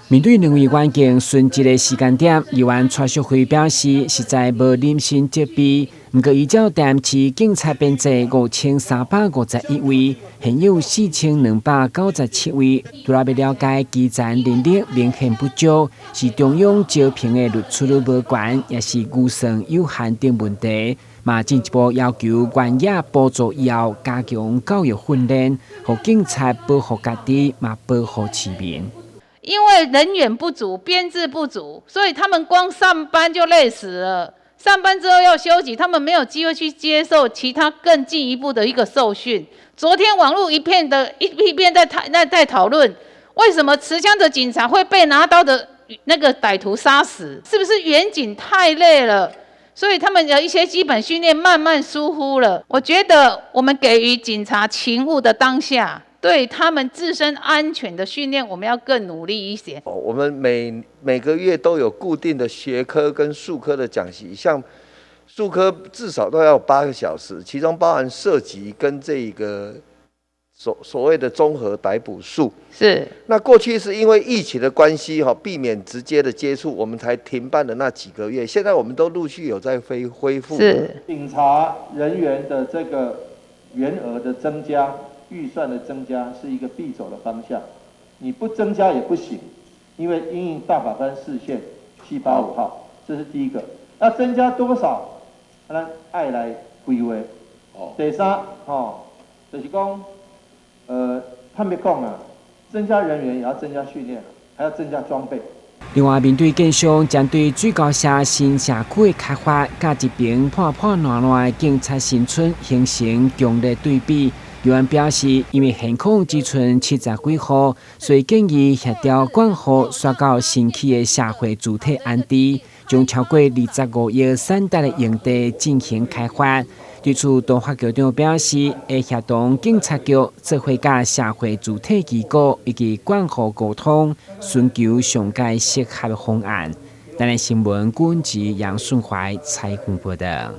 面对两位远景顺治的时间点，议员蔡淑慧表示实在无忍心责备。不过，依照台南市警察编制5351位，现有4297位。除了要了解基层人力明显不足，是中央招聘的录取率无悬，也是预算有限等问题。嘛，进一步要求原业补助以后，加强教育训练，让警察保护家己，嘛保护市民。因为人员不足、编制不足，所以他们光上班就累死了。上班之后要休息，他们没有机会去接受其他更进一步的一个受训。昨天网络一片在讨论，为什么持枪的警察会被拿刀的那个歹徒杀死？是不是远警太累了？所以他们的一些基本训练慢慢疏忽了。我觉得我们给予警察勤务的当下，对他们自身安全的训练，我们要更努力一些。我们每个月都有固定的学科跟术科的讲习，像术科至少都要8个小时，其中包含射击跟这个所谓的综合逮捕术。是。那过去是因为疫情的关系，避免直接的接触，我们才停办的那几个月。现在我们都陆续有在恢复。是。警察人员的这个员额的增加。预算的增加是一个必走的方向，你不增加也不行，因为因应大法官释宪785号，这是第一个。那增加多少？咱爱来规划。第三，就是讲，他们讲啊，增加人员也要增加训练，还要增加装备。另外，面对建商将对水高社新社区的开发，甲一边破烂的警察新村形成强烈对比。议员表示，因为现况只剩70几户，所以建议协调管护，刷到新起的社会主体安置，将超过25亿3代的用地进行开发。对此，东华局长表示，会协同警察局做伙甲社会主体机构以及管护沟通，寻求上界适合的方案。台南新闻管制杨顺怀采访报道。